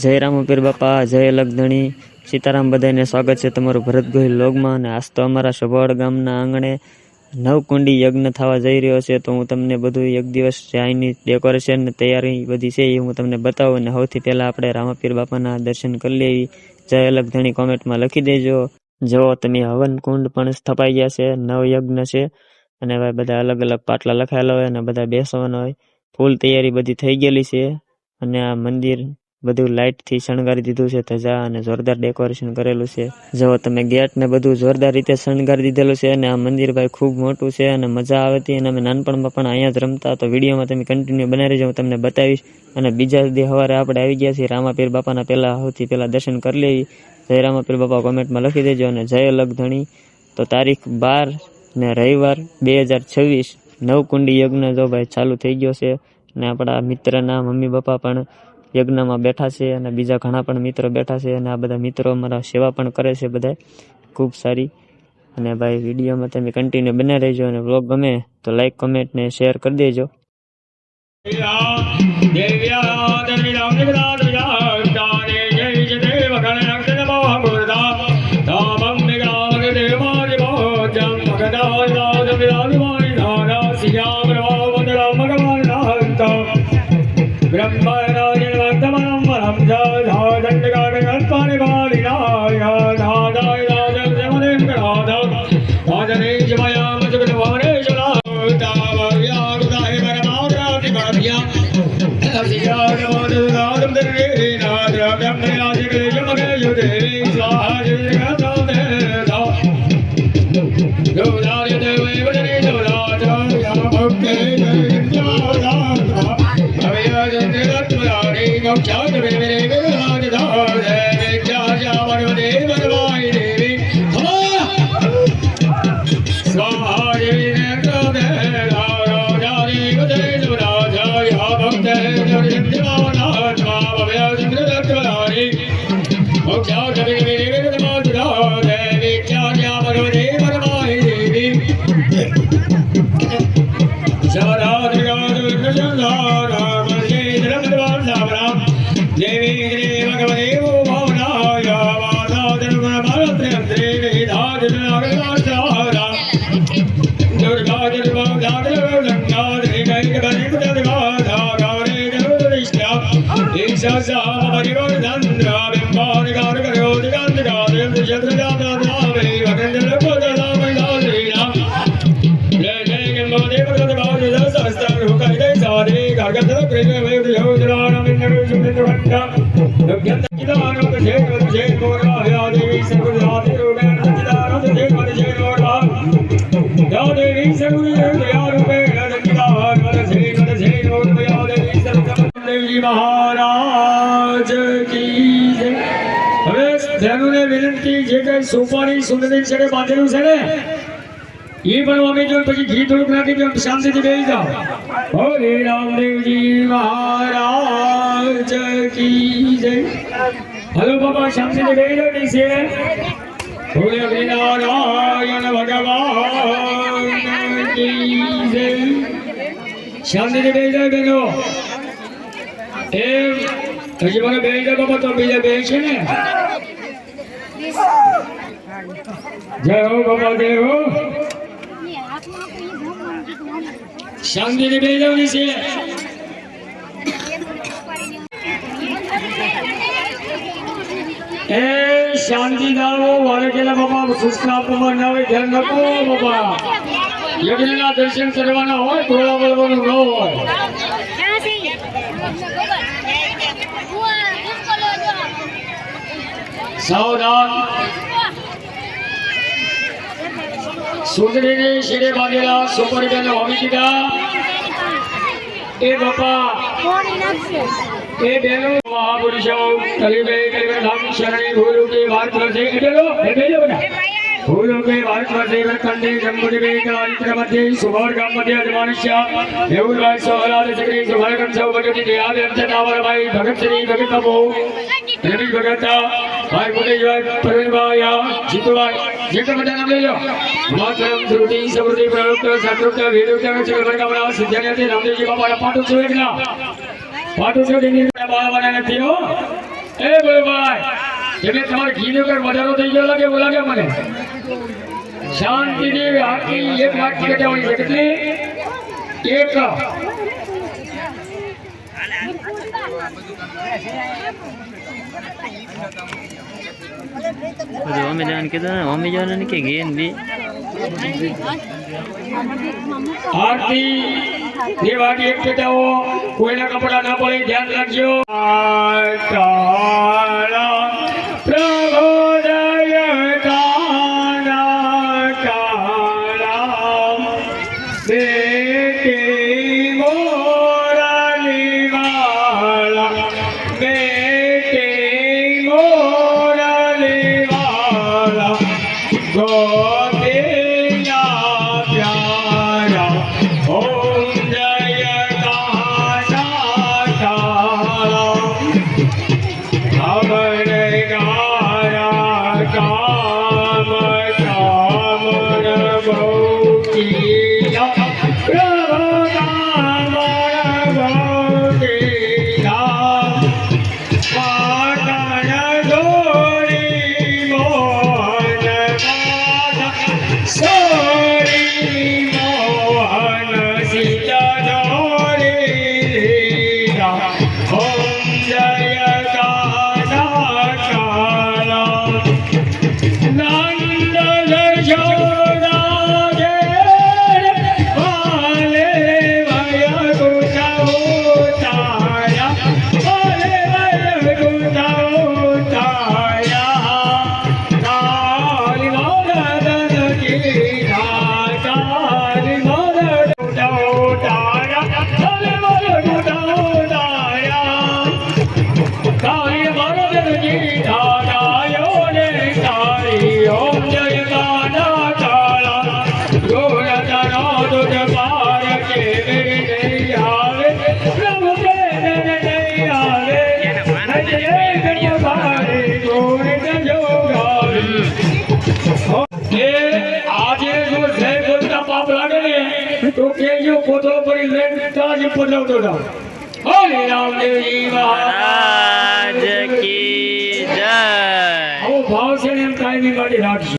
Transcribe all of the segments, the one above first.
જય રામપીર બાપા, જય લગધણી, સીતારામ. બધાને સ્વાગત છે તમારું ભરત ગોહિલ લોગમાં. અને આજ તો અમારા સભવાડ ગામના આંગણે નવકુંડી યજ્ઞ થવા જઈ રહ્યો છે. તો હું તમને બધું એક દિવસ અહીંની ડેકોરેશન ને તૈયારી બધી છે એ હું તમને બતાવું. અને સૌથી પહેલાં આપણે રામપીર બાપાના દર્શન કરી લેવી. જય લગધણી કોમેન્ટમાં લખી દેજો. જો તમે હવન કુંડ પણ સ્થપાઈ ગયા છે, નવયજ્ઞ છે. અને હવે બધા અલગ અલગ પાટલા લખાયેલા હોય અને બધા બેસવાના હોય. ફૂલ તૈયારી બધી થઈ ગયેલી છે. અને આ મંદિર બધું લાઇટ થી શણગારી દીધું છે. ધજા અને જોરદાર ડેકોરેશન કરેલું છે. જો તમે ગેટ ને બધું જોરદાર રીતે શણગારી દીધેલું છે. અને આ મંદિર ભાઈ ખૂબ મોટું છે અને મજા આવે હતી. અને અમે નાનપણમાં પણ અહીંયા જ રમતા. તો વિડીયોમાં તમે કન્ટિન્યુ બનાવી રહેજો, હું તમને બતાવીશ. અને બીજા દી સવારે આપણે આવી ગયા છીએ રામાપીર બાપાના સૌથી પહેલા દર્શન કરી લેવી. જય રામાપીર બાપા કોમેન્ટમાં લખી દેજો. અને જય લગધણી. તો તારીખ 12 ને રવિવાર 2026 નવકુંડી યજ્ઞ જો ભાઈ ચાલુ થઈ ગયો છે. અને આપણા મિત્રના મમ્મી પપ્પા પણ યજ્ઞમાં બેઠા છે. અને બીજા ઘણા પણ મિત્રો બેઠા છે. અને આ બધા મિત્રો અમારા સેવા પણ કરે છે બધા ખૂબ સારી. અને ભાઈ વિડીયોમાં તમે કન્ટિન્યુ બને રહેજો. અને વ્લોગ ગમે તો લાઈક, કમેન્ટ ને શેર કરી દેજો. સોપારી સુંદરી છે બાંધેલું છે ને એ પણ અમે જો પછી ઘી થોડુંક નાખી દો, શાંતિથી બેસી જાઓ. બોલે રામદેવજી મહારાજ કી જય. હલો બાબા, શાંતિથી બેસી જાઓ નીચે. બોલે નારાયણ ભગવાન કી જય. શાંતિથી બેસી જાઓ બેનો. એમ હજી મને બેસી જાઓ બાબા, તો બીજા બે છે ને. જય હો બાબા, જય હો. શાંતિથી બેસી જવાની છે. એ શાંતિ દાવો વાળે કેલા બાબા, સુસ્તા પવન ના હોય, ધ્યાન રાખો બાબા. યજ્ઞના દર્શન કરવાના હોય, થોડા બોલવાનું ન હોય. સાવધાન. સુંદરીની શિરે બાંધેલા સોપારી બેનો હોવી દીધા. એ બાપા એ બેનો મહાપુરુષો કલીબે કલીબે ધામ શરણી ભૂલુ કે વાત કરશે એટલો બેજો બધા ભૂલુ કે વાત કરશે કંડે જંબુડી બે કાલિત્ર મધ્ય સુભાર ગામ મધ્ય અજમાનસ્ય દેવુલભાઈ સોહલાદ શ્રી સુભારકમ સૌ ભગવતી દેહાદ અંતનાવર ભાઈ ભગત શ્રી ભગત બાબુ રવિ ભગતા ભાઈ મુનેશભાઈ પ્રવીણભાઈ જીતુભાઈ જેટલા બધા નામ લેજો. માતરમ શ્રુતિ સમૃદ્ધિ પ્રયુક્ત સત્રુક્ત વિરુક્ત ચક્રવર્ગમના સિદ્ધાંતે રામદેવજી બાપાના પાટુ છે. એકલા પાટુ છે, દિલ્હી બાવાના નથી હો. એ બોલભાઈ એટલે તમારે ઘીનો કર વધારો થઈ ગયો લાગે બોલાગે મને શાંતિથી આખી એક વાટકી કટાવવાની છે કેટલી એક અમે જવાનું કીધું ને અમે જવાનું કે ગેન બી આરતી બે વાટી એક પેટાવો કોઈના કપડા ના પડે ધ્યાન રાખજો પ્રભોદય કાના કાલા બેટી મોરાલી વાલા બેટી મોરાલી વાલા ગોપીના પ્યારા ઓમ જય કાના કાલા અમર ગારા કામ કામર ભૌતિલા પ્રભુ કામર ભૌતિલા પાટણ દોરી મોહન સોરી મોહન સીતા દોરી ઓમ જય કાના કાલા નંદ યશોદા જે વાલે વય ગુજાઉતાયા વાલે વય ગુજાઉતાયા કાલી મોદન કી કાલી મોદન ગુજાઉતાયા વાલે વય ગુજાઉતાયા કાલી મોદન કી ધારાયો ને તારી ઓમ જય કાના કાલા ગોરધનો દુજ પાર કે નહીં આવે પ્રભુ કે નહીં આવે જય ગણ્ય ભારે ગોરધનો ગાવે એ આજે જો જય બોલતા પાપ લાગે ને તો કેજો કોથળો પડી લઈને તાજી પડાવતો જાવ હરે રામદેવજી મહારાજ રાજ કી જય આવો ભાવ છે ને એમ કાયમી માટે રાખજો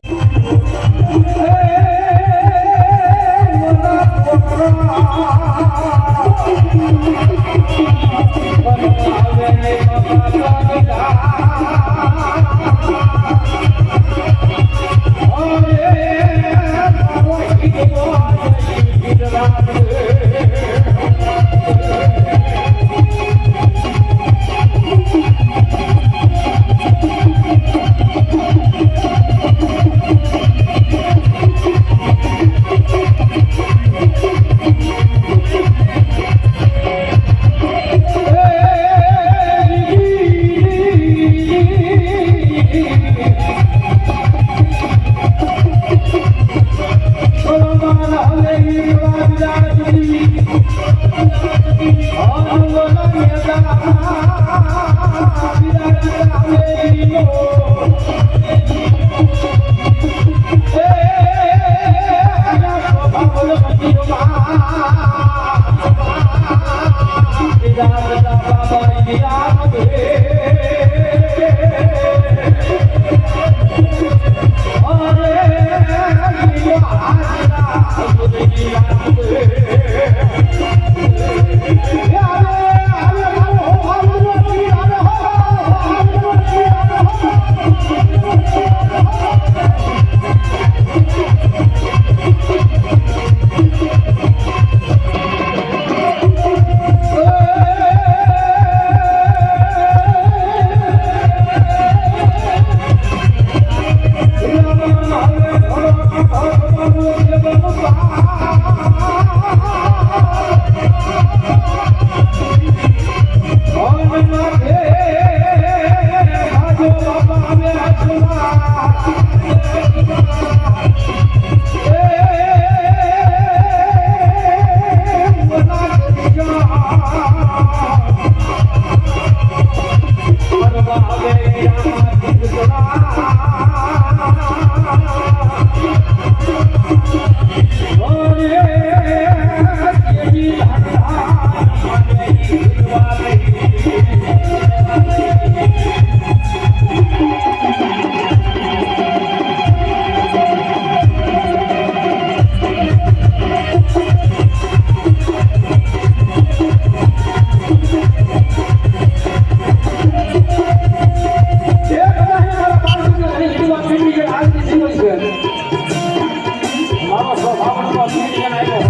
ભાવનો શિક્ષણ આવ્યો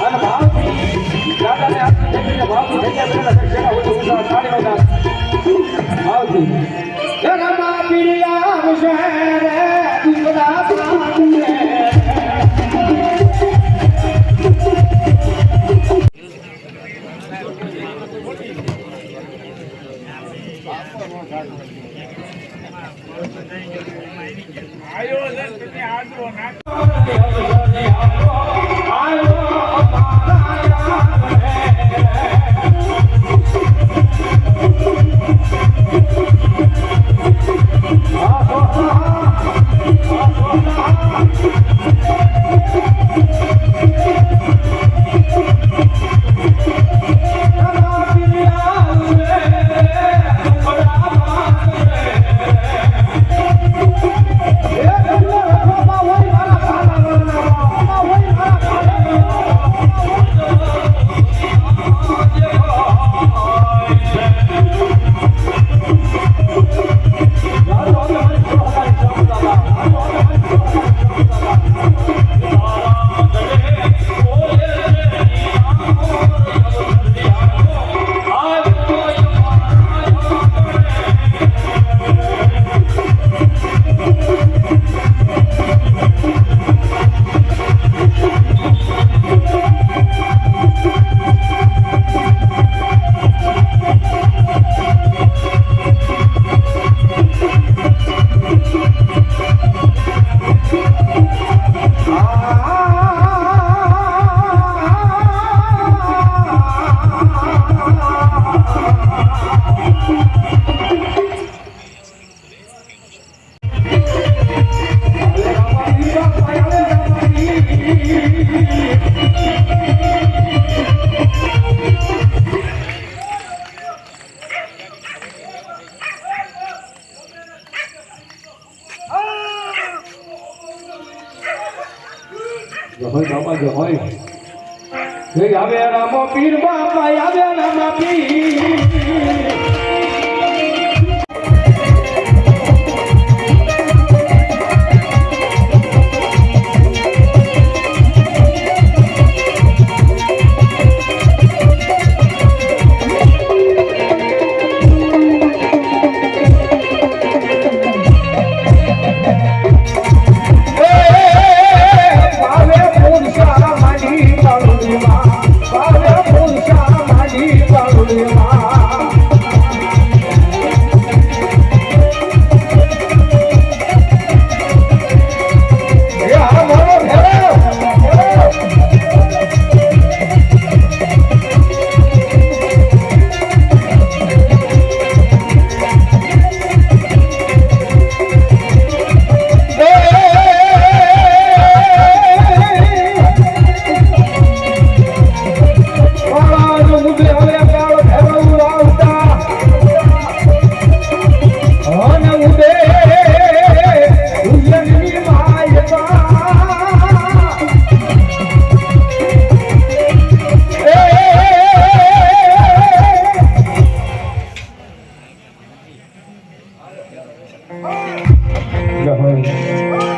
અને ભાવથી દાદાને આપી દીકરીને ભાવથી થઈ ગયા પેલા શિક્ષણ હોય તાળીનો દાસ ભાવથી જગમાં પીરિયા આવશે રે દુખડા પ્રાણને આવે રામો પીર બાપા આવે રામા પીર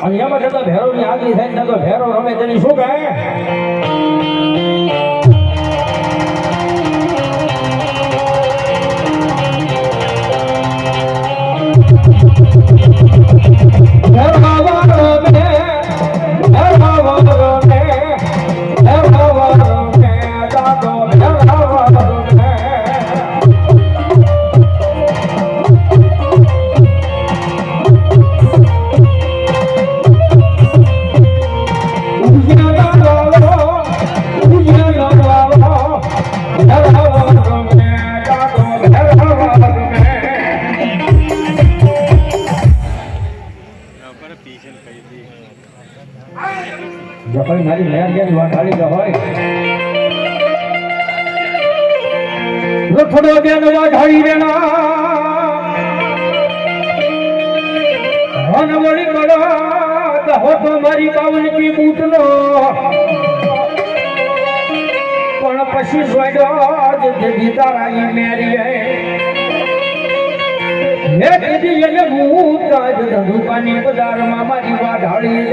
અને એમાં જતા ભેરો ની આગી થાય ને તો ભેરો રમે તેની શું કહે જફરી મારી લહેર ગયા વાટાડી ગયો હોય રખડો બેન વાટાડી દેના હન વળી કડા હો તો મારી કાવન કી બૂટનો પણ પછી સોડો જે ગીતા રાગી મેરી હે દીદી એટલે ભૂત આજ ધંધુકાની બજારમાં મારી વાઢાળી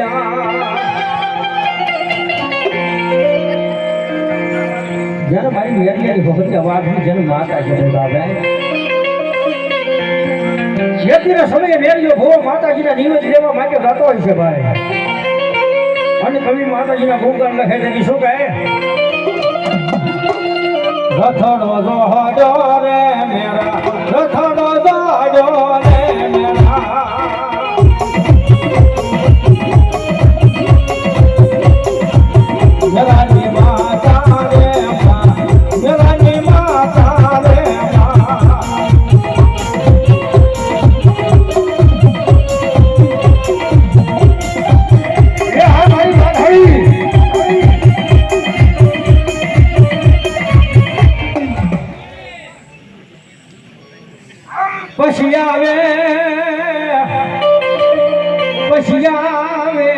જ્યારે મારી વેરલેલી ભગતી અવાજની જેને માતા છે બાબે ખેતીના સમયે મેરિયો ભો માતાજીના નિવેદ લેવા માટે જતો હોય છે ભાઈ અને કવિ માતાજીના ગુણગાન લખે છે કે શું કહે રથડો દોડો રે મેરા રથડો દોડો રે મેરા મેરાની માતા રે મેરાની માતા રે પછી આવે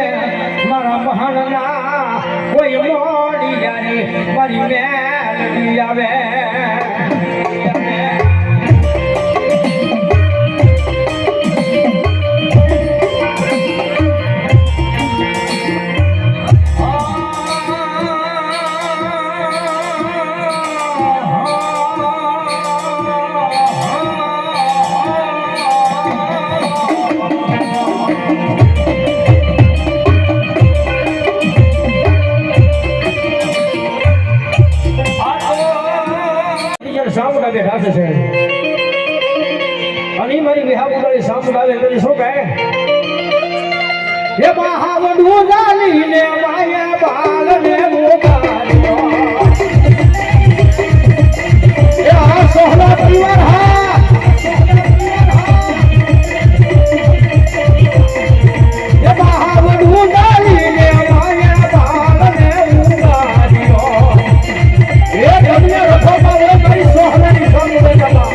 મારા મહાનના કોઈ મોડી યારી મારી મેલડી આવે બેઠા છે અને મારી વિહાબુદારી સામું આવે તો શું કહે હે મહાવડું જાલીને માયા બાલને મોકાલ્યો હે આ સોહલા પરિવાર હા હે મહાવડું જાલીને માયા બાલને મોકાલ્યો હે ગમ્ય રખોમાં રે મારી સોહલાની સામું બેઠા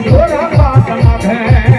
ઘોડા પાટના ભે